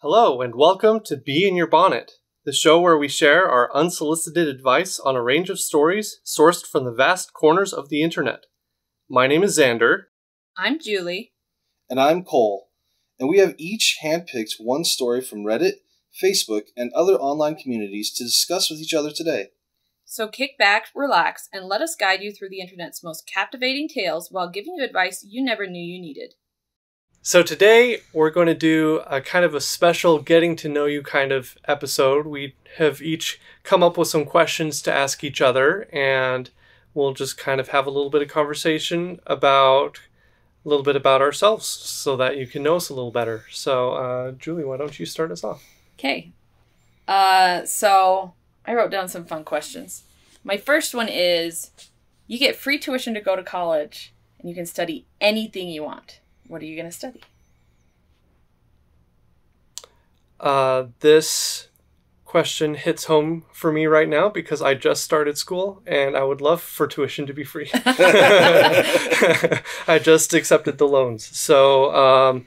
Hello, and welcome to Be in Your Bonnet, the show where we share our unsolicited advice on a range of stories sourced from the vast corners of the internet. My name is Zander. I'm Julie. And I'm Cole. And we have each handpicked one story from Reddit, Facebook, and other online communities to discuss with each other today. So kick back, relax, and let us guide you through the internet's most captivating tales while giving you advice you never knew you needed. So today we're going to do a kind of a special getting to know you kind of episode. We have each come up with some questions to ask each other, and we'll just kind of have a little bit of conversation about a little bit about ourselves so that you can know us a little better. So Julie, why don't you start us off? Okay. So I wrote down some fun questions. My first one is, you get free tuition to go to college and you can study anything you want. What are you going to study? This question hits home for me right now because I just started school and I would love for tuition to be free. I just accepted the loans. So,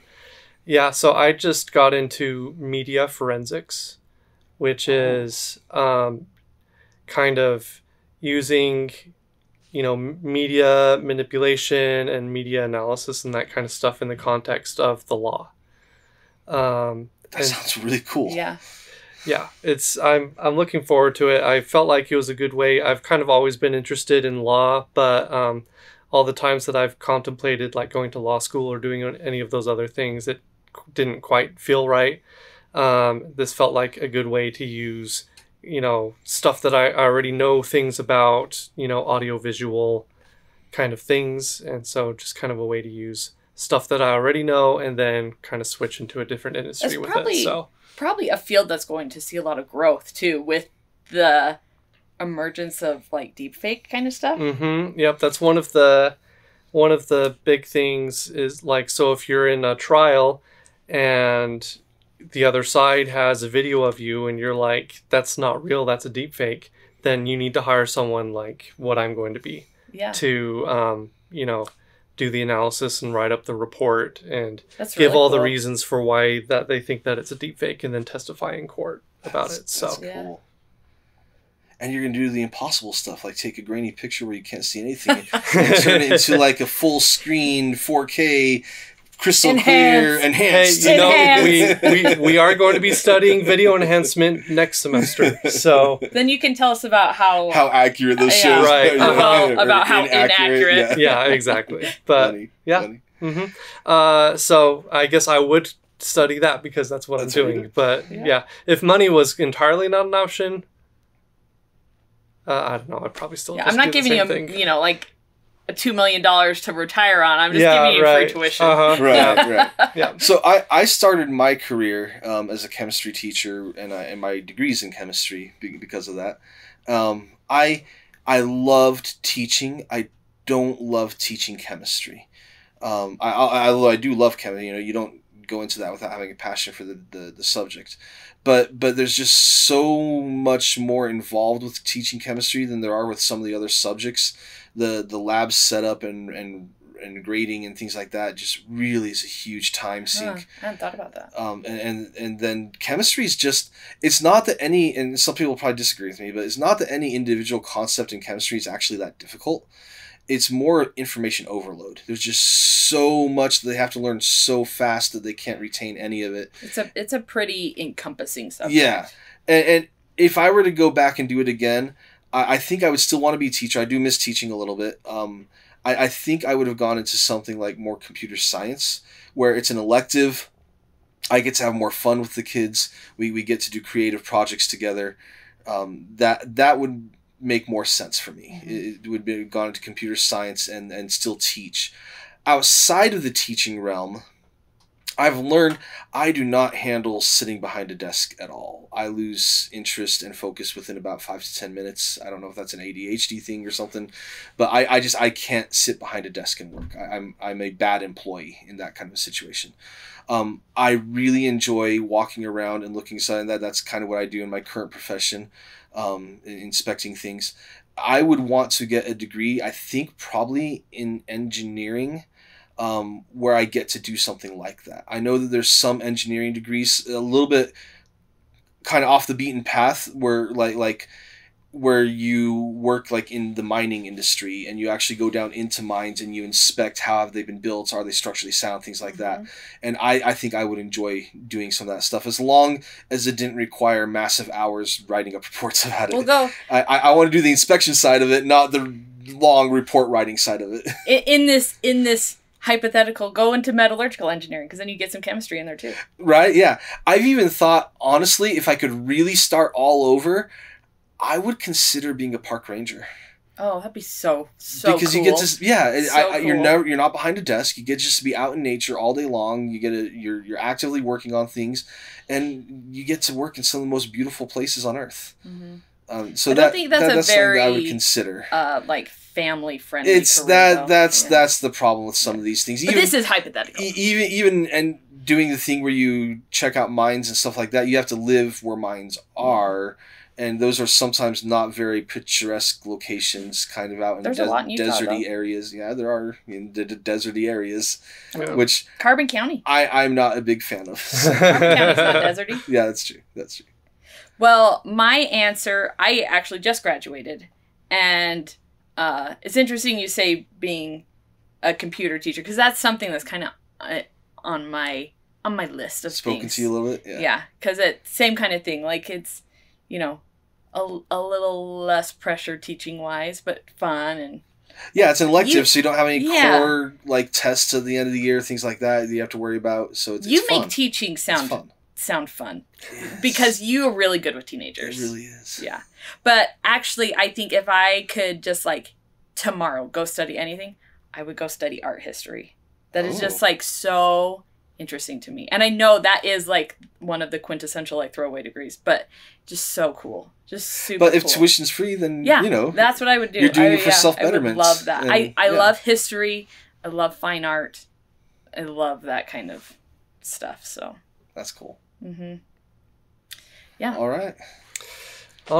so I just got into media forensics, which is kind of using media manipulation and media analysis and that kind of stuff in the context of the law. That sounds really cool. Yeah. Yeah, I'm looking forward to it. I felt like it was a good way. I've kind of always been interested in law, but all the times that I've contemplated like going to law school or doing any of those other things, it didn't quite feel right. This felt like a good way to use stuff that I already know things about, audiovisual kind of things. And so just kind of a way to use stuff that I already know and then kind of switch into a different industry with it. So probably a field that's going to see a lot of growth too with the emergence of like deepfake kind of stuff. Mm-hmm. Yep. That's one of the big things is like, so if you're in a trial and the other side has a video of you and you're like, that's not real, that's a deep fake, then you need to hire someone like what I'm going to be to, do the analysis and write up the report and give all the reasons for why that they think that it's a deep fake and then testify in court about it. So that's cool. And you're going to do the impossible stuff, like take a grainy picture where you can't see anything and turn it into like a full screen 4K crystal clear, enhanced. Hey, we are going to be studying video enhancement next semester. So then you can tell us about how accurate those shows are. About how inaccurate. Yeah, exactly. But funny. Mm-hmm. So I guess I would study that because that's what I'm doing. But if money was entirely not an option, I don't know. I'd probably still. I'm not giving you like a $2 million to retire on. I'm just giving you free tuition. Right. Yeah. So I started my career as a chemistry teacher, and my degree's in chemistry because of that. I loved teaching. I don't love teaching chemistry. I do love chemistry. You don't go into that without having a passion for the subject. But there's just so much more involved with teaching chemistry than there are with some of the other subjects. The lab setup and grading and things like that just really is a huge time sink. I hadn't thought about that. And then chemistry is just, it's not that any, and some people probably disagree with me, but it's not that any individual concept in chemistry is actually that difficult. It's more information overload. There's just so much that they have to learn so fast that they can't retain any of it. It's a pretty encompassing subject. Yeah. And if I were to go back and do it again, I think I would still want to be a teacher. I do miss teaching a little bit. I think I would have gone into something like more computer science, where it's an elective. I get to have more fun with the kids. We get to do creative projects together. That would make more sense for me. It would be gone into computer science and still teach. Outside of the teaching realm, I've learned I do not handle sitting behind a desk at all. I lose interest and focus within about 5 to 10 minutes. I don't know if that's an ADHD thing or something, but I can't sit behind a desk and work. I'm a bad employee in that kind of a situation. I really enjoy walking around and looking inside. That's kind of what I do in my current profession, inspecting things. I would want to get a degree, I think probably in engineering. where I get to do something like that. I know that there's some engineering degrees a little bit kind of off the beaten path where like where you work like in the mining industry and you actually go down into mines and you inspect how have they been built, are they structurally sound, things like that. And I think I would enjoy doing some of that stuff as long as it didn't require massive hours writing up reports about it. We'll go. I want to do the inspection side of it, not the long report writing side of it. In this hypothetical, go into metallurgical engineering, because then you get some chemistry in there too. Right? Yeah. I've even thought, honestly, if I could really start all over, I would consider being a park ranger. Oh, that'd be so because cool. you get to Cool. you're not behind a desk. You get just to be out in nature all day long. You're actively working on things, and you get to work in some of the most beautiful places on Earth. So I think that's a very something I would consider. Like family friendly. It's career, that's the problem with some of these things. But this is hypothetical. Even and doing the thing where you check out mines and stuff like that, you have to live where mines are. And those are sometimes not very picturesque locations, kind of out in deserty areas. Yeah, there are in the deserty areas, which Carbon County. I'm not a big fan of. Carbon County's not deserty. Yeah, that's true. That's true. Well, my answer, I actually just graduated, and it's interesting you say being a computer teacher, because that's something that's kind of on my list of Spoken things. to you a little bit. Yeah, because it's same kind of thing. Like it's, a little less pressure teaching wise, but fun and. Yeah, it's an elective, so you don't have any core like tests at the end of the year, things like that you have to worry about. So it's you fun. make teaching sound fun because you are really good with teenagers. It really is. Yeah, but actually, I think if I could just like tomorrow go study anything, I would go study art history. That is just like so interesting to me, and I know that is like one of the quintessential like throwaway degrees, but just so cool. Just super But if cool. tuition's free, then, that's what I would do. You're doing it for self-betterment. I would love that. I love history. I love fine art. I love that kind of stuff. So that's cool. Yeah. All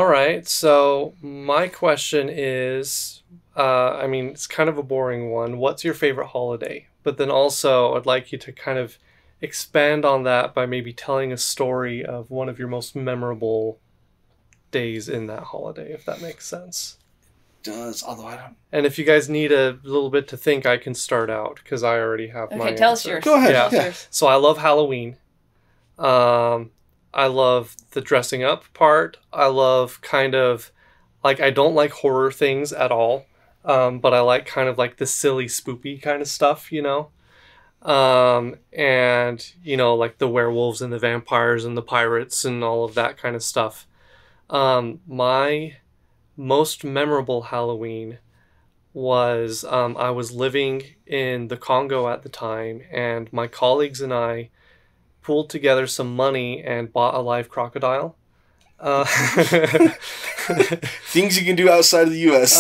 right. So my question is, it's kind of a boring one. What's your favorite holiday? But then also I'd like you to kind of expand on that by maybe telling a story of one of your most memorable days in that holiday, if that makes sense. It does, although I don't. And if you guys need a little bit to think, I can start out because I already have my tell answer. us yours. Go ahead. Tell us yours. So I love Halloween. I love the dressing up part. I love kind of like, I don't like horror things at all. But I like kind of like the silly, spoopy kind of stuff, and like the werewolves and the vampires and the pirates and all of that kind of stuff. My most memorable Halloween was I was living in the Congo at the time, and my colleagues and I pooled together some money and bought a live crocodile. Things you can do outside of the U.S.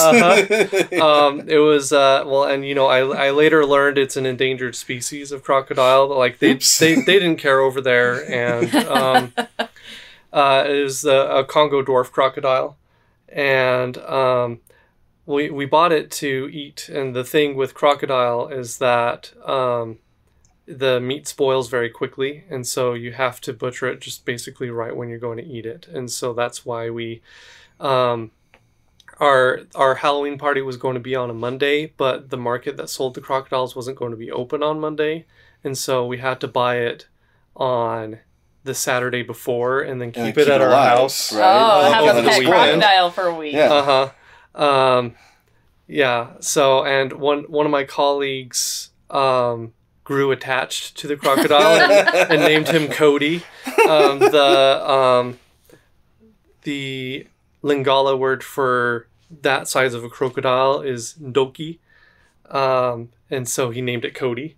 It was and I later learned it's an endangered species of crocodile. Like they didn't care over there, and it was a Congo dwarf crocodile, and we bought it to eat. And the thing with crocodile is that the meat spoils very quickly, and so you have to butcher it just basically right when you're going to eat it. And so that's why we our Halloween party was going to be on a Monday, but the market that sold the crocodiles wasn't going to be open on Monday, and so we had to buy it on the Saturday before and then keep it at our house. Right? Oh, have a pet weekend. crocodile for a week. Yeah. Yeah. So, and one of my colleagues grew attached to the crocodile and named him Cody. The Lingala word for that size of a crocodile is Ndoki. And so he named it Cody.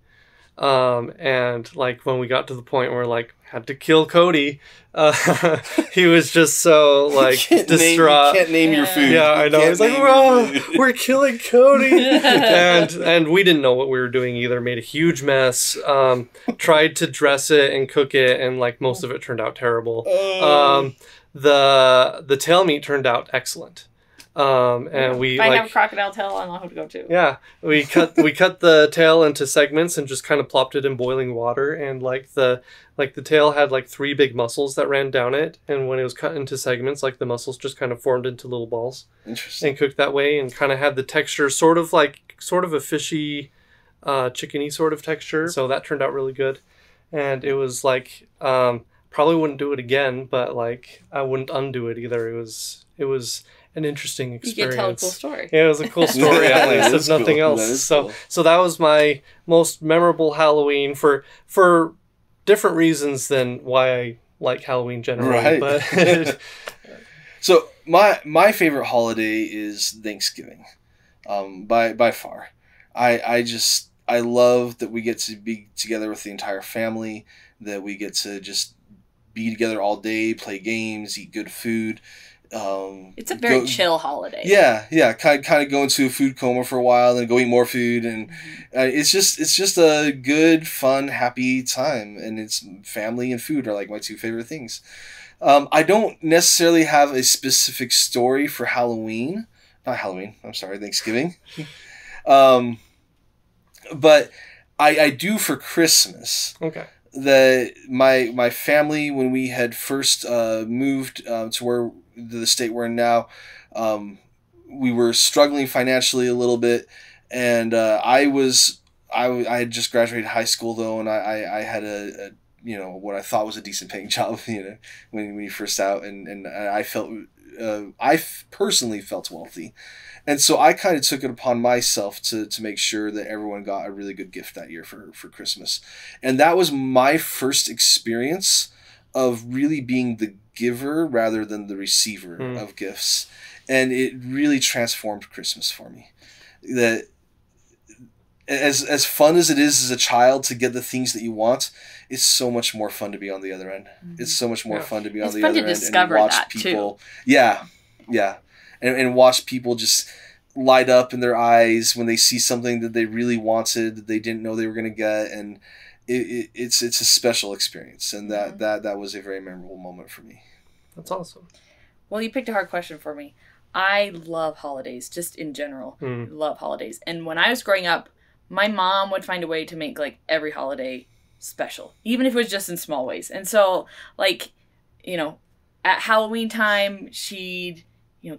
And like when we got to the point where like had to kill Cody, he was just so like distraught. You can't name your food. Yeah, I know. He's like, we're killing Cody. and we didn't know what we were doing either. Made a huge mess. Tried to dress it and cook it, and like most of it turned out terrible. The tail meat turned out excellent. And we if I have a crocodile tail, I know who to go to. Yeah, we cut the tail into segments and just kind of plopped it in boiling water, and the tail had like 3 big muscles that ran down it, and when it was cut into segments, like the muscles just kind of formed into little balls. Interesting. And cooked that way, and kind of had the texture sort of a fishy, chickeny sort of texture. So that turned out really good, and it was like probably wouldn't do it again, but like I wouldn't undo it either. It was an interesting experience. You can tell a cool story. Yeah, it was a cool story at least, if nothing cool. else. Cool. So that was my most memorable Halloween for different reasons than why I like Halloween generally. Right. But so my favorite holiday is Thanksgiving, by far. I love that we get to be together with the entire family, that we get to just be together all day, play games, eat good food. It's a very chill holiday. Yeah, kind of go into a food coma for a while, then go eat more food, and it's just a good, fun, happy time, and it's family and food are like my 2 favorite things. I don't necessarily have a specific story for Halloween. Not Halloween. I'm sorry, Thanksgiving. But I do for Christmas. okay. That my family, when we had first moved to the state we're in now, we were struggling financially a little bit, and I had just graduated high school though, and I had a what I thought was a decent paying job, when you first out, and I felt personally felt wealthy. And so I kind of took it upon myself to make sure that everyone got a really good gift that year for Christmas. And that was my first experience of really being the giver rather than the receiver of gifts. And it really transformed Christmas for me. That as fun as it is as a child to get the things that you want, it's so much more fun to be on the other end. It's so much more fun to be on the other end and watch people. Too. Yeah. And watch people just light up in their eyes when they see something that they really wanted, that they didn't know they were going to get. And it's a special experience. And that was a very memorable moment for me. That's awesome. Well, you picked a hard question for me. I love holidays, just in general. Love holidays. And when I was growing up, my mom would find a way to make like every holiday special, even if it was just in small ways. And so, like, at Halloween time, she'd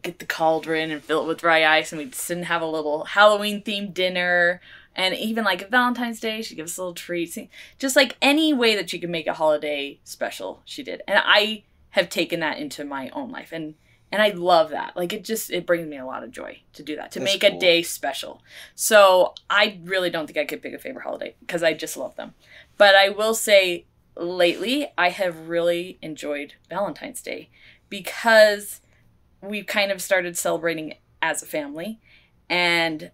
get the cauldron and fill it with dry ice, and we'd sit and have a little Halloween-themed dinner. And even, like, Valentine's Day, she'd give us a little treat. Just, like, any way that she could make a holiday special, she did. And I have taken that into my own life. And I love that. Like, it brings me a lot of joy to do that, to make a day special. So I really don't think I could pick a favorite holiday, because I just love them. But I will say, lately, I have really enjoyed Valentine's Day, because we've kind of started celebrating as a family, and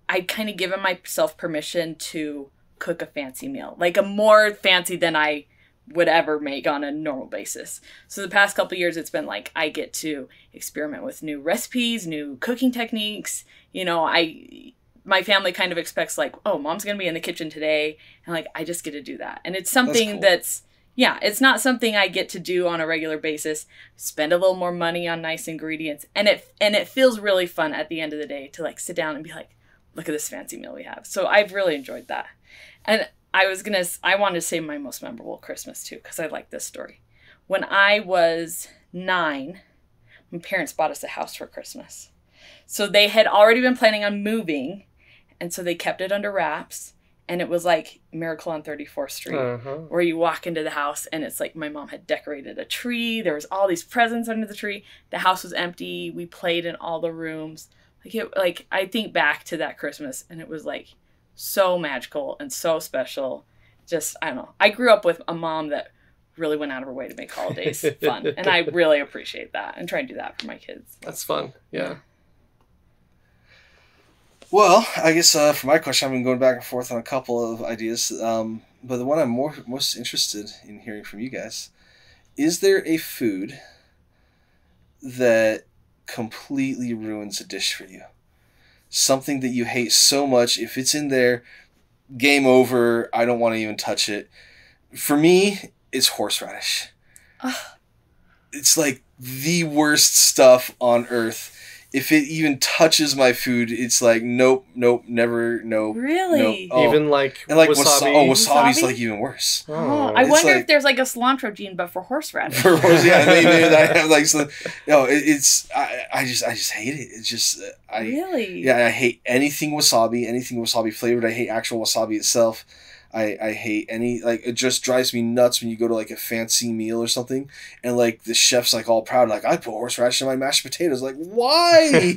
I've kind of given myself permission to cook a fancy meal, like a more fancy than I would ever make on a normal basis. So the past couple of years, it's been like I get to experiment with new recipes, new cooking techniques. My family kind of expects like, oh, mom's gonna be in the kitchen today, and like I just get to do that, and it's something that's it's not something I get to do on a regular basis. Spend a little more money on nice ingredients. And it feels really fun at the end of the day to like sit down and be like, look at this fancy meal we have. So I've really enjoyed that. And I wanted to say my most memorable Christmas too, because I like this story. When I was 9, my parents bought us a house for Christmas. So they had already been planning on moving, and so they kept it under wraps. And it was like Miracle on 34th Street, where you walk into the house and it's like my mom had decorated a tree. There was all these presents under the tree. The house was empty. We played in all the rooms. I think back to that Christmas, and it was like so magical and so special. Just, I don't know. I grew up with a mom that really went out of her way to make holidays fun. And I really appreciate that and try and do that for my kids. That's fun. Yeah. Well, I guess for my question, I've been going back and forth on a couple of ideas, but the one I'm most interested in hearing from you guys, is there a food that completely ruins a dish for you? Something that you hate so much, if it's in there, game over, I don't want to even touch it. For me, it's horseradish. It's like the worst stuff on earth. if it even touches my food, it's like nope, never, no. Really? No. Oh. Even like and like wasabi. Wasabi's like even worse. Oh, I wonder if there's like a cilantro gene, but for horseradish. Yeah, maybe I have like some. No, I just hate it. It's just really. Yeah, I hate anything wasabi flavored. I hate actual wasabi itself. I hate any, like, it just drives me nuts when you go to like a fancy meal or something and like the chef's like all proud, like, I put horseradish in my mashed potatoes. Like, why?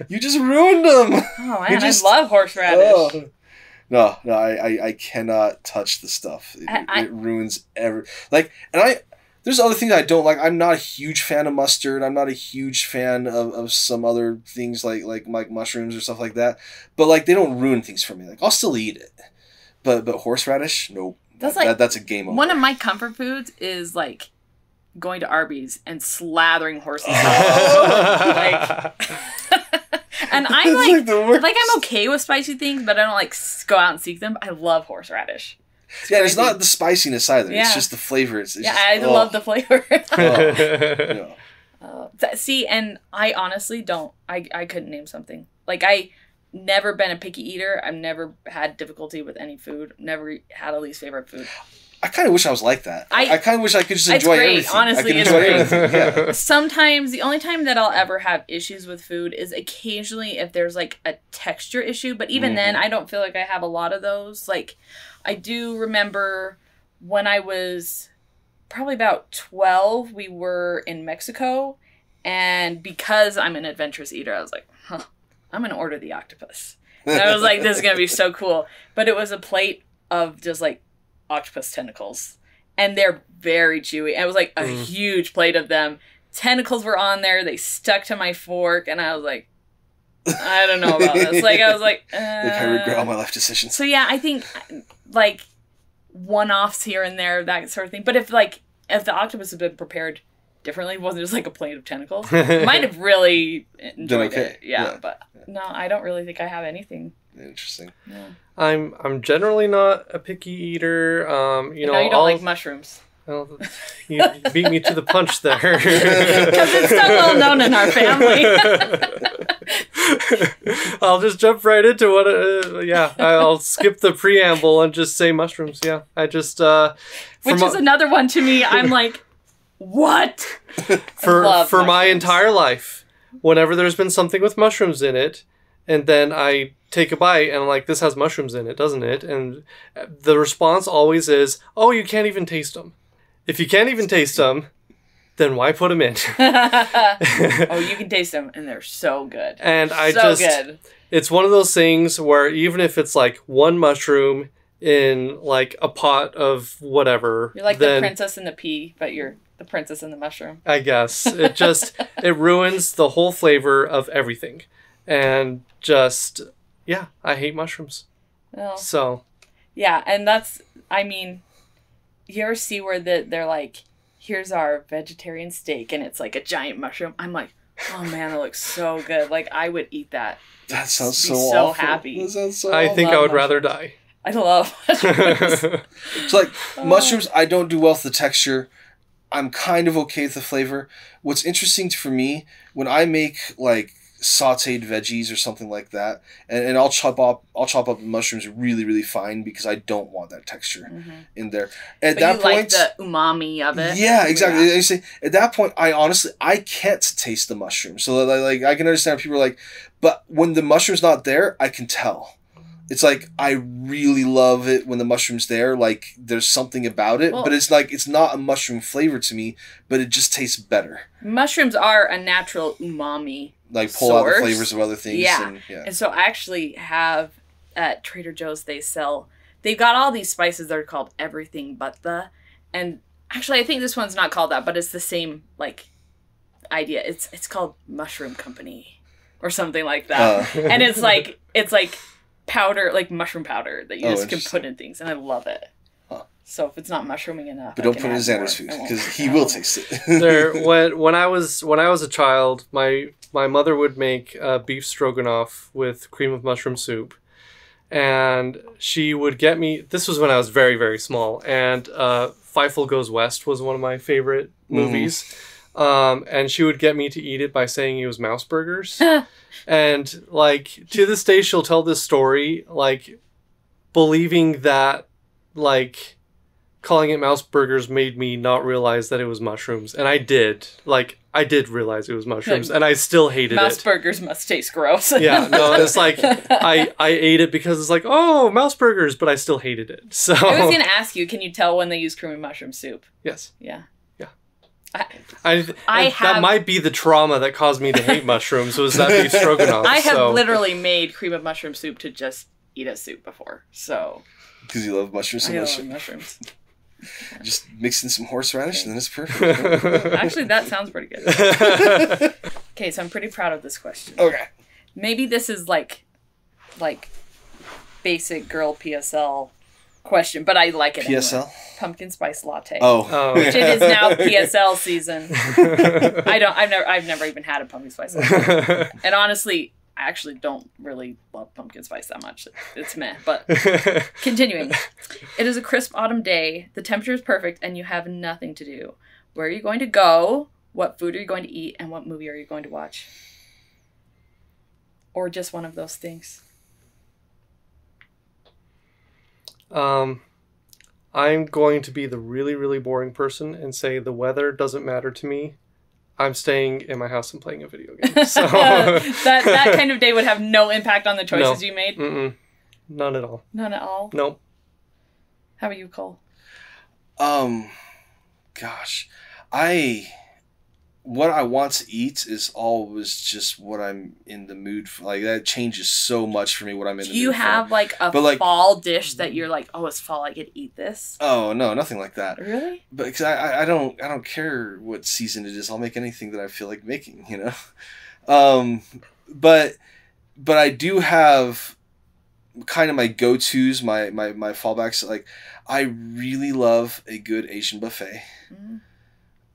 You just ruined them. Oh man, I love horseradish. No, I cannot touch the stuff. It ruins there's other things I don't like. I'm not a huge fan of mustard. I'm not a huge fan of some other things like mushrooms or stuff like that. But like, they don't ruin things for me. Like, I'll still eat it. But horseradish, nope. That's a game over. One of my comfort foods is like going to Arby's and slathering horses. And I'm like I'm okay with spicy things, but I don't like go out and seek them. I love horseradish. It's not the spiciness either. Yeah. It's just the flavor. I love the flavor. Yeah. See, and I honestly don't. I couldn't name something. Like, I never been a picky eater. I've never had difficulty with any food. Never had a least favorite food. I kind of wish I was like that. I kind of wish I could just enjoy everything. Honestly, it's great. Yeah. Sometimes the only time that I'll ever have issues with food is occasionally if there's like a texture issue. But even then, I don't feel like I have a lot of those. Like, I do remember when I was probably about 12, we were in Mexico. And because I'm an adventurous eater, I was like, I'm going to order the octopus. And I was like, this is going to be so cool. But it was a plate of just like octopus tentacles. And they're very chewy. It was like a huge plate of them. Tentacles were on there. They stuck to my fork. And I was like, I don't know about this. Like, I was like, I regret all my life decisions. So yeah, I think like one-offs here and there, that sort of thing. But if the octopus had been prepared differently, it wasn't just like a plate of tentacles, might have really enjoyed it. Yeah, but no, I don't really think I have anything. Interesting. Yeah. I'm generally not a picky eater. You know, you don't like mushrooms. Well, you beat me to the punch there. Because it's so well known in our family. I'll just jump right into what. I'll skip the preamble and just say mushrooms. Yeah, I just. Which is another one to me. I'm like, what? For my entire life, whenever there's been something with mushrooms in it, and then I take a bite and I'm like, this has mushrooms in it, doesn't it? And the response always is, oh, you can't even taste them. If you can't even taste them, then why put them in? Oh, you can taste them, and they're so good. And good. It's one of those things where even if it's like one mushroom in like a pot of whatever, you're like the princess and the pea, but you're the princess and the mushroom. I guess it ruins the whole flavor of everything, and I hate mushrooms. Well, so yeah, and you ever see where they're like, here's our vegetarian steak, and it's like a giant mushroom? I'm like, oh man, that looks so good. Like, I would eat that. That sounds so awful. So happy. That sounds so I think I would rather die. I love mushrooms. It's like, mushrooms, I don't do well with the texture. I'm kind of okay with the flavor. What's interesting for me, when I make like sauteed veggies or something like that, and I'll chop up mushrooms really, really fine because I don't want that texture in there. At that point, like the umami of it. Yeah, exactly. Yeah. Say, at that point, I can't taste the mushroom. So like I can understand people are like, but when the mushroom's not there, I can tell. It's like, I really love it when the mushroom's there. Like, there's something about it, but it's like, it's not a mushroom flavor to me, but it just tastes better. Mushrooms are a natural umami like, pull out the flavors of other things. Yeah. And so I actually have, at Trader Joe's, they've got all these spices that are called everything but the, and actually I think this one's not called that, but it's the same, like, idea. It's called Mushroom Company or something like that. And it's like powder, like mushroom powder that you just can put in things, and I love it. So if it's not mushrooming enough, but don't put it in Zander's food because he will taste it. When I was a child, my mother would make beef stroganoff with cream of mushroom soup, and she would get me. This was when I was very, very small, and Feifel Goes West was one of my favorite movies. And she would get me to eat it by saying it was mouse burgers. And, like, to this day, she'll tell this story, like, believing that, like, calling it mouse burgers made me not realize that it was mushrooms. And I did. Like, I did realize it was mushrooms, and I still hated mouse it. Burgers must taste gross. Yeah, no, it's like, I ate it because it's like, oh, mouse burgers, but I still hated it. So I was going to ask you, can you tell when they use cream of mushroom soup? Yes. Yeah. That might be the trauma that caused me to hate mushrooms, was that beef stroganoff. I have literally made cream of mushroom soup to just eat as soup before, so... Because you love mushrooms so much. I love mushrooms. Just mix in some horseradish and then it's perfect. Actually, that sounds pretty good. Okay, so I'm pretty proud of this question. Okay. Maybe this is like basic girl PSL question, but I like it PSL? anyway. Pumpkin spice latte. Oh. Which it is now PSL season. I've never even had a pumpkin spice latte. And honestly, I actually don't really love pumpkin spice that much. It's meh. But continuing. It is a crisp autumn day. The temperature is perfect and you have nothing to do. Where are you going to go? What food are you going to eat? And what movie are you going to watch? Or just one of those things. I'm going to be the really, really boring person and say the weather doesn't matter to me. I'm staying in my house and playing a video game. So that kind of day would have no impact on the choices you made? None at all. None at all? Nope. How about you, Cole? Gosh. What I want to eat is always just what I'm in the mood for. Like, that changes so much for me what I'm in the mood for. Do you have, like, a fall dish that you're like, oh, it's fall, I could eat this? Oh, no, nothing like that. Really? But because I don't care what season it is. I'll make anything that I feel like making, you know? But I do have kind of my go-tos, my fallbacks. Like, I really love a good Asian buffet. Mm-hmm.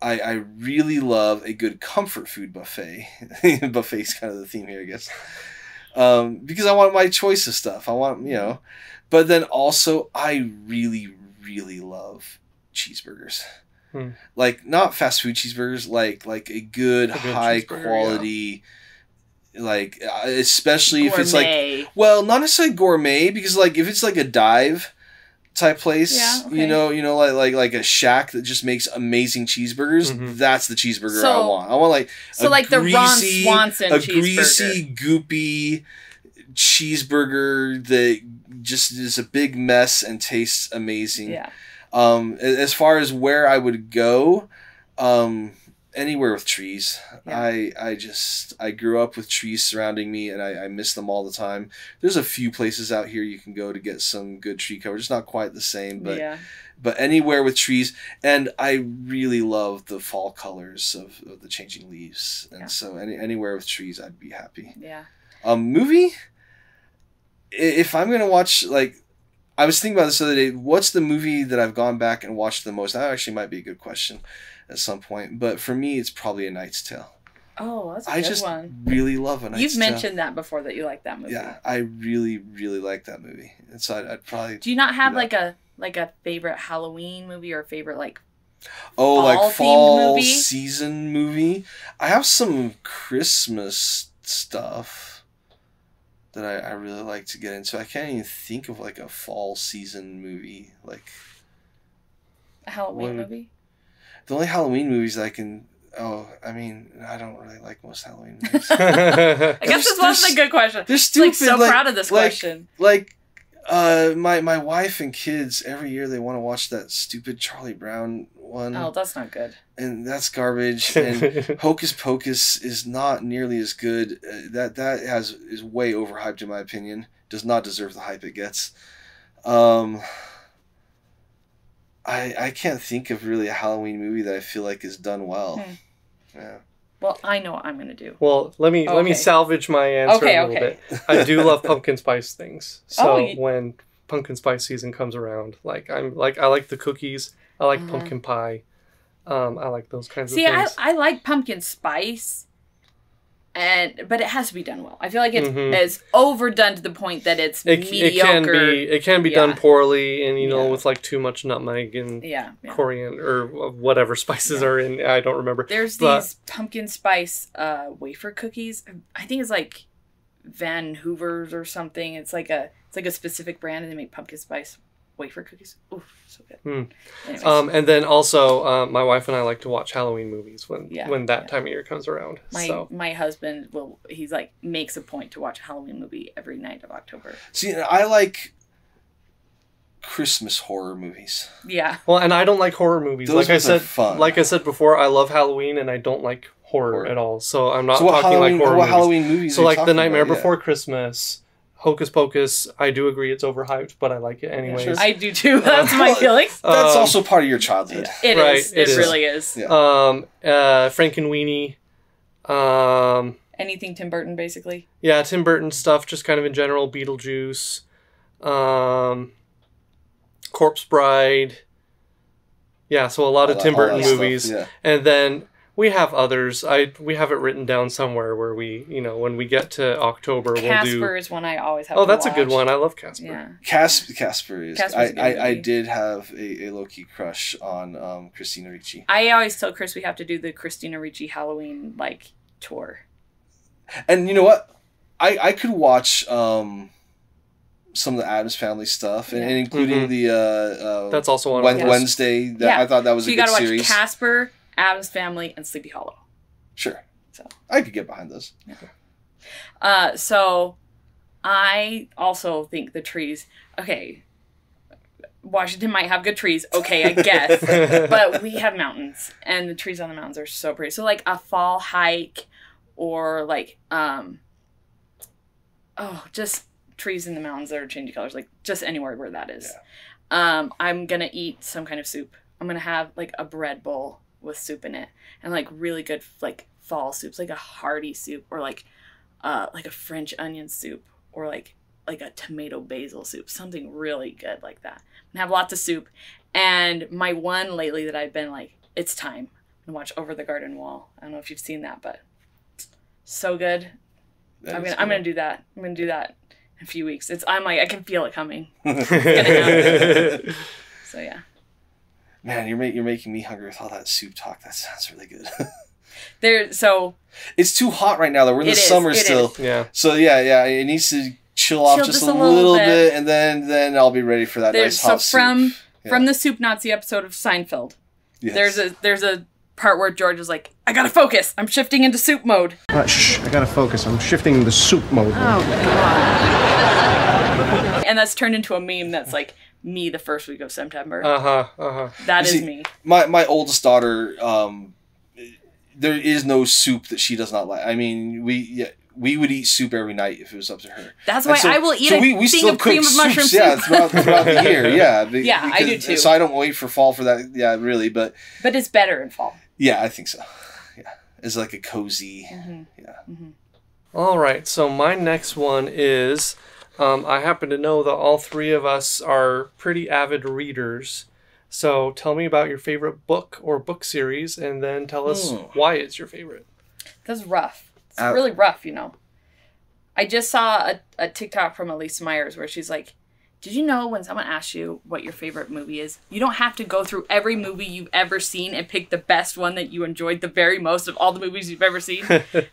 I really love a good comfort food buffet. Buffet's kind of the theme here, I guess. Because I want my choice of stuff. I want, you know. But then also, I really, really love cheeseburgers. Like, not fast food cheeseburgers, like a good high quality, like, especially gourmet. If it's like, well, not necessarily gourmet, because like if it's like a dive type place, you know, like a shack that just makes amazing cheeseburgers. That's the cheeseburger I want. I want like the Ron Swanson cheeseburger, greasy, goopy cheeseburger that just is a big mess and tastes amazing. Yeah. As far as where I would go, anywhere with trees. Yeah. I grew up with trees surrounding me, and I miss them all the time. There's a few places out here you can go to get some good tree cover. It's not quite the same, but anywhere with trees. And I really love the fall colors of the changing leaves. And so anywhere with trees, I'd be happy. Yeah. Movie? If I'm going to watch, like, I was thinking about this the other day, what's the movie that I've gone back and watched the most? That actually might be a good question at some point. But for me, it's probably A Knight's Tale. Oh, that's a good one. I just really love A Knight's Tale. You've mentioned that before, that you like that movie. Yeah, I really, really like that movie. And so I'd probably... Do you not have like a favorite Halloween movie or a favorite like fall movie? Season movie? I have some Christmas stuff that I really like to get into. I can't even think of like a fall season movie. Like a Halloween movie? The only Halloween movies I can... Oh, I mean, I don't really like most Halloween movies. I guess this wasn't a good question. They're stupid. I'm so proud of this question. My wife and kids, every year they want to watch that stupid Charlie Brown one. Oh, that's not good. And that's garbage. And Hocus Pocus is not nearly as good. That is way overhyped in my opinion. Does not deserve the hype it gets. I can't think of really a Halloween movie that I feel like is done well. Yeah. Well, I know what I'm going to do. Well, let me salvage my answer a little bit. I do love pumpkin spice things. So when pumpkin spice season comes around, I like the cookies. I like pumpkin pie. I like those kinds of things. See, I like pumpkin spice, But it has to be done well. I feel like it's overdone to the point that it's mediocre. It can be done poorly, and with like too much nutmeg and coriander or whatever spices are in. I don't remember. There's these pumpkin spice wafer cookies. I think it's like Van Hoover's or something. It's like a specific brand, and they make pumpkin spice wafer cookies. Ooh, so good. And then also, my wife and I like to watch Halloween movies when that time of year comes around. My husband he's like makes a point to watch a Halloween movie every night of October. See, I like Christmas horror movies. Yeah. Well, and I don't like horror movies. Those are fun. Like I said before, I love Halloween, and I don't like horror at all. So I'm not talking like horror movies. Halloween movies? So like The Nightmare Before Christmas. Hocus Pocus, I do agree it's overhyped, but I like it anyways. Yeah, sure. I do too. That's my feeling. That's also part of your childhood. It is. It really is. Yeah. Frankenweenie. Anything Tim Burton, basically. Yeah, Tim Burton stuff, just kind of in general. Beetlejuice. Corpse Bride. Yeah, so a lot of Tim Burton movies. Stuff, yeah. And then we have others. We have it written down somewhere where we, when we get to October, we'll do... Casper is one I always have to that's watch. A good one. I love Casper. Yeah. Casper is... I did have a low-key crush on Christina Ricci. I always tell Chris we have to do the Christina Ricci Halloween, tour. And you know what? I could watch some of the Addams Family stuff, and including the... that's also on Wednesday. I thought that was a good series. You gotta watch Casper, Addams Family, and Sleepy Hollow. Sure. So I could get behind those. Yeah. So I also think the trees... Okay, Washington might have good trees. Okay, I guess. But we have mountains, and the trees on the mountains are so pretty. So, a fall hike, or, just trees in the mountains that are changing colors. Just anywhere where that is. Yeah. I'm going to eat some kind of soup. I'm going to have, a bread bowl with soup in it, and really good fall soups, a hearty soup, or a French onion soup, or like a tomato basil soup, something really good like that. And have lots of soup. And my one lately that I've been it's time to watch Over the Garden Wall. I don't know if you've seen that, but so good. I'm gonna do that. I'm gonna do that in a few weeks. I can feel it coming. It's gonna happen. So yeah. Man, you're making me hungry with all that soup talk. That sounds really good. It's too hot right now though. We're in the summer still. Yeah. So yeah, it needs to chill off just a little bit, and then I'll be ready for that nice hot soup. From the Soup Nazi episode of Seinfeld, yes. there's a part where George is like, I gotta focus. I'm shifting into soup mode. Shh, I gotta focus. I'm shifting into soup mode. Oh, God. And that's turned into a meme that's me the first week of September. That is me. My oldest daughter, there is no soup that she does not like. I mean, we would eat soup every night if it was up to her. That's why I will eat a thing of cream of mushroom soup. Yeah, throughout the year. Yeah. Yeah, I do too. So I don't wait for fall for that. Yeah, really. But it's better in fall. Yeah, I think so. Yeah. It's a cozy. Mm-hmm. Yeah. Mm-hmm. All right. So my next one is, I happen to know that all three of us are pretty avid readers. So tell me about your favorite book or book series, and then tell us why it's your favorite. That's rough. It's really rough, I just saw a TikTok from Elise Myers where she's like, did you know when someone asks you what your favorite movie is, you don't have to go through every movie you've ever seen and pick the best one that you enjoyed the very most of all the movies you've ever seen?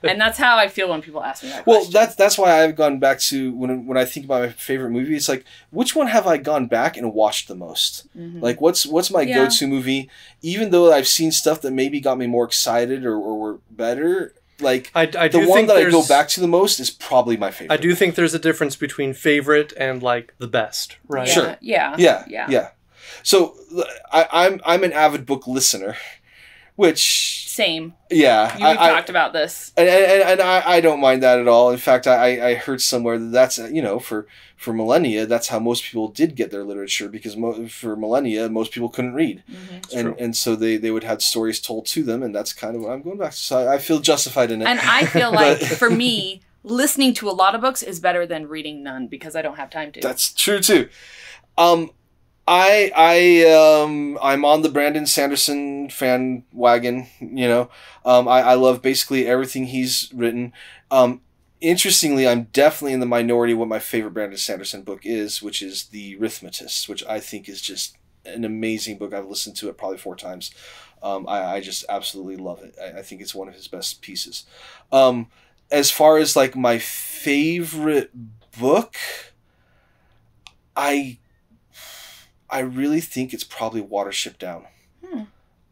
And that's how I feel when people ask me that question. Well, that's why I've gone back to, when I think about my favorite movie, it's which one have I gone back and watched the most? Mm-hmm. What's my go-to movie? Even though I've seen stuff that maybe got me more excited or were better... I the one that I go back to the most is probably my favorite. I do think there's a difference between favorite and the best, right? Yeah, sure. Yeah. So I'm an avid book listener, which same. Yeah, We've talked about this, and I don't mind that at all. In fact, I heard somewhere that's for millennia that's how most people did get their literature, because for millennia most people couldn't read, and so they would have stories told to them, and that's kind of what I'm going back to. So I feel justified in it. And I feel like for me, listening to a lot of books is better than reading none, because I don't have time to. That's true too. I'm on the Brandon Sanderson fan wagon. You know, I love basically everything he's written. Interestingly, I'm definitely in the minority what my favorite Brandon Sanderson book is, which is The Arithmetist, which I think is just an amazing book. I've listened to it probably 4 times. I just absolutely love it. I think it's one of his best pieces. As far as like my favorite book, I really think it's probably Watership Down.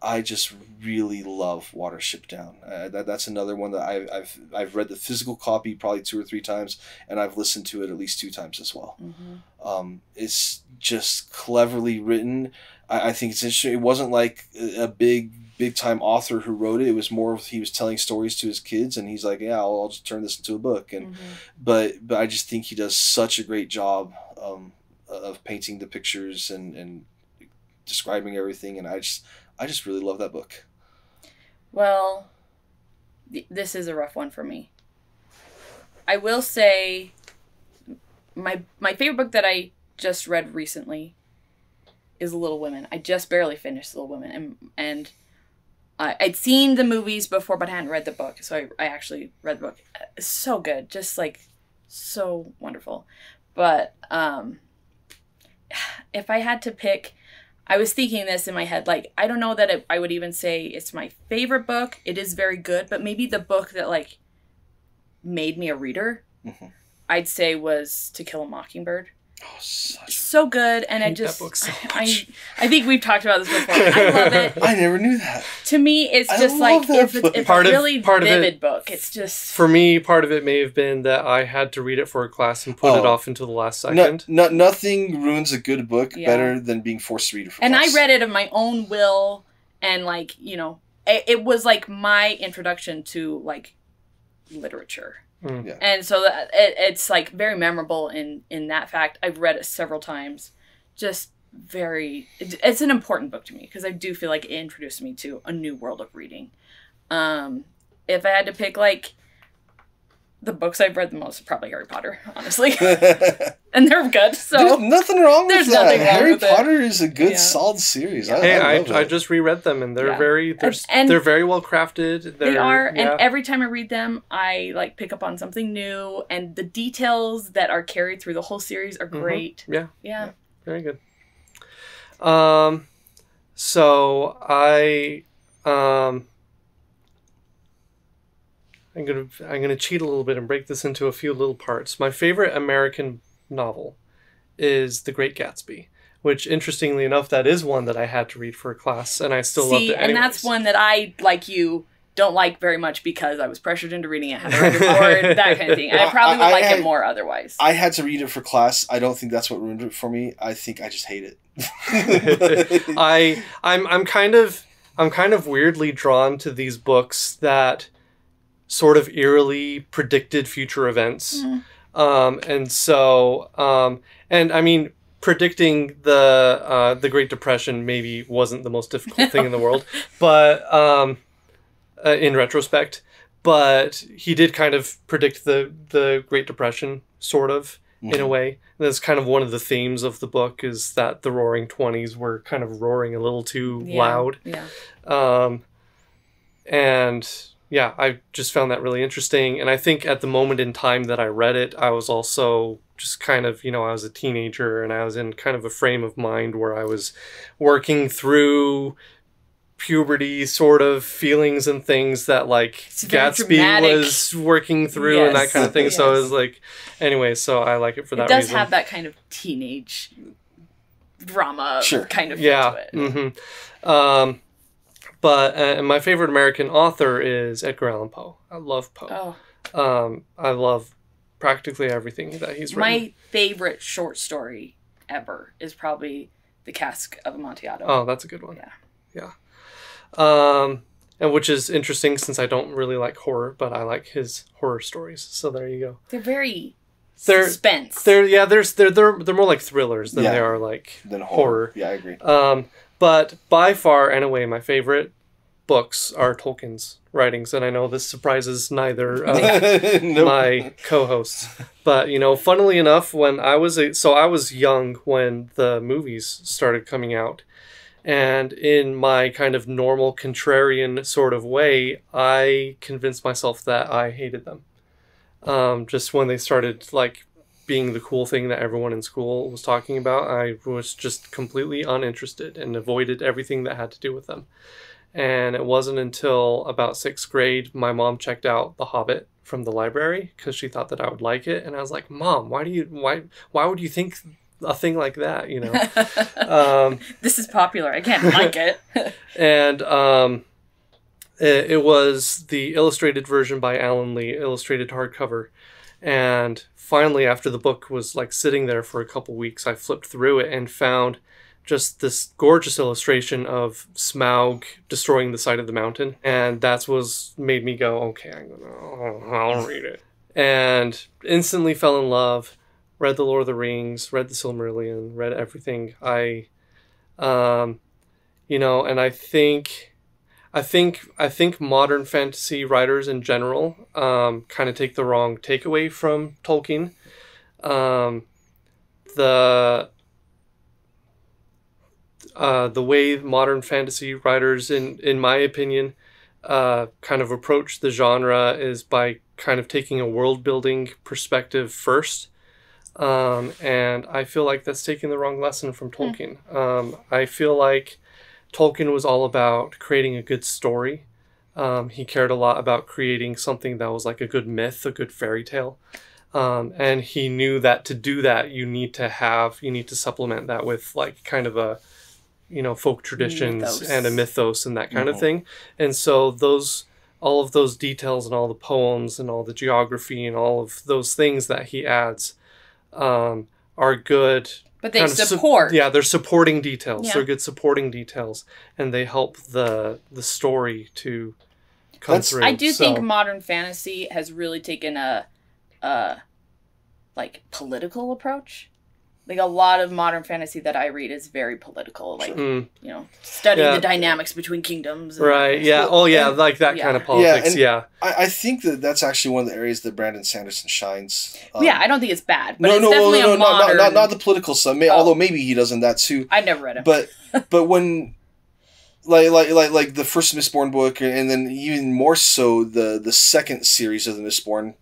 I just really love Watership Down. That's another one that I've read the physical copy probably 2 or 3 times, and I've listened to it at least 2 times as well. It's just cleverly written. I think it's interesting. It wasn't like a big time author who wrote it. It was more of he was telling stories to his kids, and he's like, yeah, I'll just turn this into a book. And but I just think he does such a great job of painting the pictures and describing everything, and I just really love that book. Well, this is a rough one for me. I will say my favorite book that I just read recently is Little Women. I just barely finished Little Women, and I'd seen the movies before, but I hadn't read the book, so I actually read the book. It's so good, just like so wonderful. But if I had to pick, I was thinking this in my head, like, I don't know that I would even say it's my favorite book. It is very good, but maybe the book that, like, made me a reader, I'd say was To Kill a Mockingbird. Oh, so good, and I hate that book so much. I think we've talked about this before. I love it. I never knew that. To me, it's just like it's a really vivid book. It's just, for me, part of it may have been that I had to read it for a class and put it off until the last second. Nothing ruins a good book better than being forced to read it for class. And I read it of my own will, and like, you know, it was like my introduction to like literature. Yeah. And so it's like very memorable in that fact. I've read it several times. Just it's an important book to me because I do feel like it introduced me to a new world of reading. If I had to pick like the books I've read the most, probably Harry Potter, honestly. And they're good. So there's nothing wrong with that. Nothing wrong Harry with it. Potter is a good, solid series. I just reread them, and they're they're very well crafted. They are, and every time I read them, I like pick up on something new, and the details that are carried through the whole series are great. Yeah, very good. So I'm gonna cheat a little bit and break this into a few little parts. My favorite American novel is The Great Gatsby, which, interestingly enough, that is one that I had to read for a class, and I still loved it anyways. And that's one that I, like you, don't like very much because I was pressured into reading it, had to read it before, that kind of thing. And I probably would like it more otherwise. I had to read it for class. I don't think that's what ruined it for me. I think I just hate it. I'm kind of weirdly drawn to these books that sort of eerily predicted future events. And so, and I mean, predicting the Great Depression maybe wasn't the most difficult thing in the world, but in retrospect, but he did kind of predict the Great Depression, sort of, in a way. And that's kind of one of the themes of the book, is that the Roaring '20s were kind of roaring a little too loud. And yeah, I just found that really interesting. And I think at the moment in time that I read it, I was also just kind of, I was a teenager, and I was in kind of a frame of mind where I was working through puberty sort of feelings and things that like Gatsby was working through and that kind of thing. So it was like, anyway, so I like it for that reason. It does have that kind of teenage drama kind of feel to it. But my favorite American author is Edgar Allan Poe. I love Poe. I love practically everything that he's written. My favorite short story ever is probably The Cask of Amontillado. Oh, that's a good one. Yeah. And which is interesting since I don't really like horror, but I like his horror stories. So there you go. They're very suspense. They're more like thrillers than they are like horror. Yeah, I agree. But by far and away my favorite books are Tolkien's writings, and I know this surprises neither Nope. my co-hosts. But, you know, funnily enough, when I was young when the movies started coming out, and in my kind of normal contrarian sort of way, I convinced myself that I hated them. Just when they started, like, being the cool thing that everyone in school was talking about, I was just completely uninterested and avoided everything that had to do with them. And it wasn't until about 6th grade, my mom checked out The Hobbit from the library because she thought that I would like it. And I was like, Mom, why would you think a thing like that, you know? This is popular. I can't like it. And it was the illustrated version by Alan Lee, illustrated hardcover. And finally, after the book was like sitting there for a couple weeks, I flipped through it and found just this gorgeous illustration of Smaug destroying the side of the mountain. And that's what made me go, okay, I'll read it. And instantly fell in love, read The Lord of the Rings, read the Silmarillion, read everything. You know, and I think modern fantasy writers in general kind of take the wrong takeaway from Tolkien. The way modern fantasy writers, in my opinion, kind of approach the genre is by kind of taking a world building perspective first. And I feel like that's taking the wrong lesson from Tolkien. I feel like Tolkien was all about creating a good story. He cared a lot about creating something that was like a good myth, a good fairy tale. And he knew that to do that, you need to supplement that with like kind of a, you know, folk traditions and a mythos and that kind of thing. And so all of those details and all the poems and all the geography and all of those things that he adds are good. But they support. They're supporting details. Yeah. They're good supporting details, and they help the story to come through. I do think modern fantasy has really taken a like political approach. Like a lot of modern fantasy that I read is very political, like you know, studying the dynamics between kingdoms. And right? Yeah. Like that kind of politics. Yeah. I think that's actually one of the areas that Brandon Sanderson shines. I don't think it's bad, but it's definitely a modern. Not the political stuff. Although maybe he does in that too. I've never read it, but when like the first Mistborn book, and then even more so the second series of the Mistborn.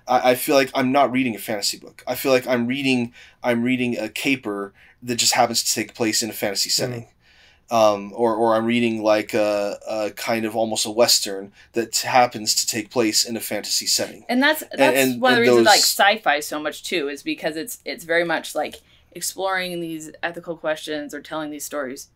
I feel like I'm not reading a fantasy book. I feel like I'm reading a caper that just happens to take place in a fantasy setting. Or I'm reading like a kind of almost a Western that happens to take place in a fantasy setting. And that's one of the reasons I like sci-fi so much too, is because it's very much like exploring these ethical questions or telling these stories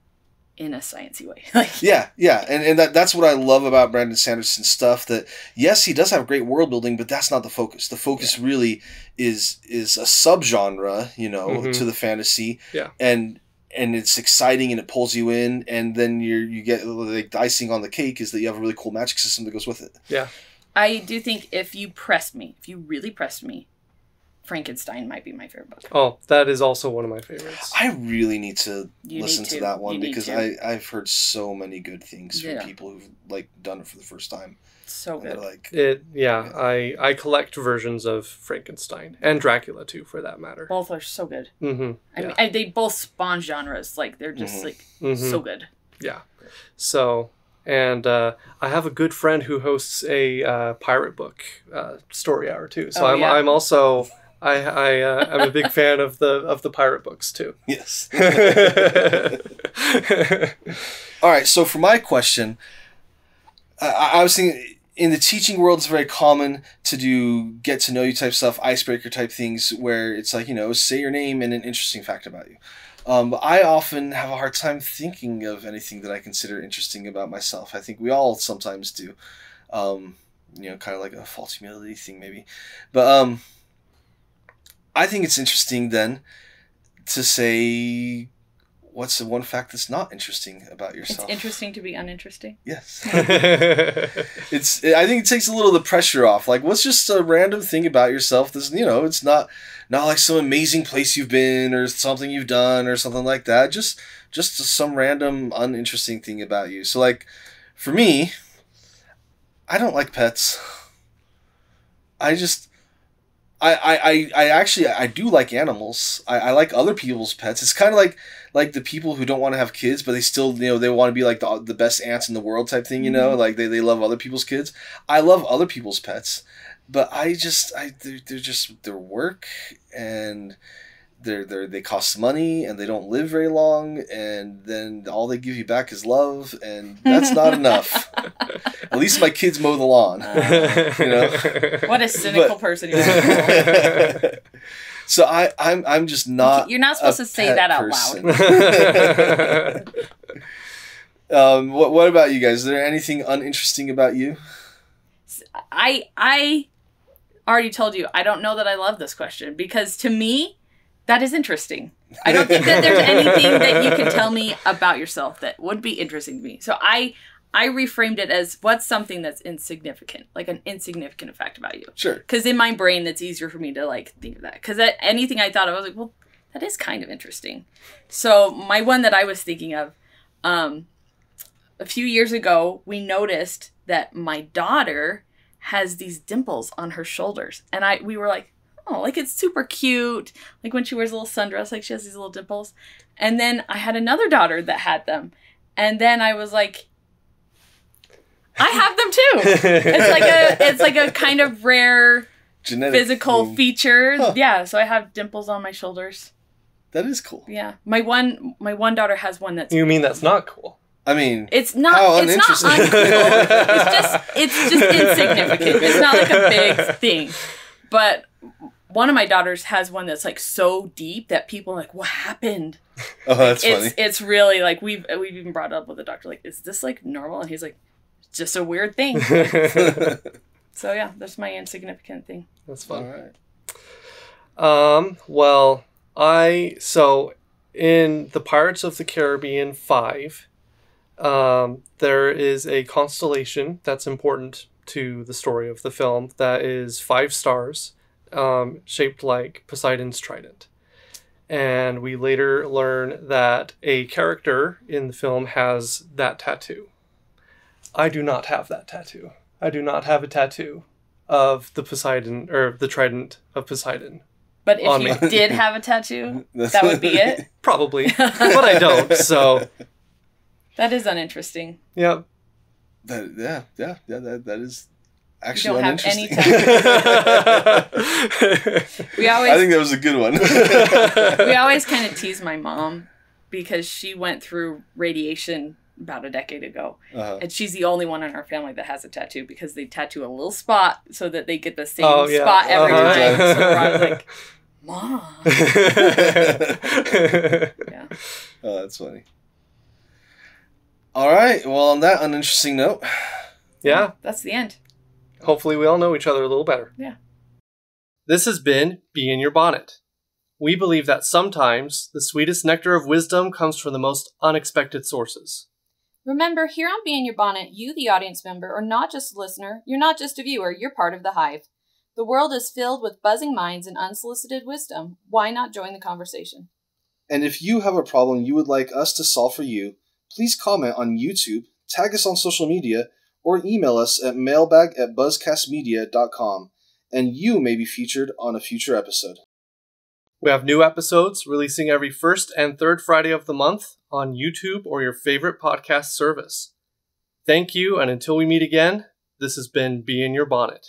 in a sciencey way. And that's what I love about Brandon Sanderson's stuff, that yes, he does have great world building, but that's not the focus. The focus really is a subgenre, you know, to the fantasy. Yeah. And it's exciting and it pulls you in, and then you get like the icing on the cake is that you have a really cool magic system that goes with it. Yeah. I do think if you really pressed me, Frankenstein might be my favorite book. Oh, that is also one of my favorites. I really need to listen to that one because I've heard so many good things from people who've like done it for the first time. So good. I collect versions of Frankenstein and Dracula too, for that matter. Both are so good. I mean, they both spawn genres. Like they're just like so good. Yeah. So. And I have a good friend who hosts a pirate book story hour too. So I'm also I'm a big fan of the pirate books too. Yes. All right. So for my question, I was thinking in the teaching world, it's very common to do get to know you type stuff, icebreaker type things, where it's like, you know, say your name and an interesting fact about you. But I often have a hard time thinking of anything that I consider interesting about myself. I think we all sometimes do. You know, kind of like a false humility thing maybe. But I think it's interesting then to say, what's the one fact that's not interesting about yourself? It's interesting to be uninteresting. Yes. I think it takes a little of the pressure off. Like, what's just a random thing about yourself that's, you know, it's not like some amazing place you've been or something you've done or something like that. Just some random uninteresting thing about you. So like For me, I don't like pets. I do like animals. I like other people's pets. It's kind of like the people who don't want to have kids, but they still, they want to be like the best aunts in the world type thing, like they love other people's kids. I love other people's pets, but they're work, and they cost money, and they don't live very long, and then all they give you back is love, and that's not enough. At least my kids mow the lawn. What a cynical person you are. So I'm just not. You're not supposed to say that out loud. What about you guys? Is there anything uninteresting about you? I already told you I don't know that I love this question, because to me that is interesting. I don't think that there's anything that you can tell me about yourself that would be interesting to me. So I reframed it as, what's something that's insignificant, like an insignificant fact about you. Sure. Because in my brain, that's easier for me to like think of that. Because anything I thought of, I was like, well, that is kind of interesting. So my one that I was thinking of, a few years ago, we noticed that my daughter has these dimples on her shoulders. And we were like, oh, like it's super cute. Like when she wears a little sundress, like she has these little dimples. And then I had another daughter that had them. And then I was like, I have them too. It's like a kind of rare genetic physical feature. Huh. Yeah, so I have dimples on my shoulders. That is cool. Yeah. My one daughter has one that's... You mean that's not cool? I mean, it's not uncool. It's just insignificant. It's not like a big thing. But one of my daughters has one that's like so deep that people are like, what happened? Oh, that's funny. It's really like, we've even brought it up with the doctor, like, is this like normal? And he's like, it's just a weird thing. So yeah, that's my insignificant thing. That's fun. All right. So in the Pirates of the Caribbean 5, there is a constellation that's important to the story of the film that is 5 stars, shaped like Poseidon's trident. And we later learn that a character in the film has that tattoo. I do not have that tattoo. I do not have a tattoo of the Poseidon, or the trident of Poseidon. But if you did have a tattoo, that would be it? Probably. But I don't, so... That is uninteresting. Yeah. That is actually you don't uninteresting. Have any I think that was a good one. We always kind of tease my mom because she went through radiation about a decade ago. Uh-huh. And she's the only one in our family that has a tattoo, because they tattoo a little spot so that they get the same spot every time. So I was like, Mom. Yeah. Oh, that's funny. All right. Well, on that uninteresting note. Yeah. That's the end. Hopefully we all know each other a little better. Yeah. This has been Be in Your Bonnet. We believe that sometimes the sweetest nectar of wisdom comes from the most unexpected sources. Remember, here on Be in Your Bonnet, you, the audience member, are not just a listener, you're not just a viewer, you're part of the hive. The world is filled with buzzing minds and unsolicited wisdom. Why not join the conversation? And if you have a problem you would like us to solve for you, please comment on YouTube, tag us on social media, or email us at mailbag@buzzcastmedia.com, and you may be featured on a future episode. We have new episodes releasing every first and third Friday of the month on YouTube or your favorite podcast service. Thank you, and until we meet again, this has been Be in Your Bonnet.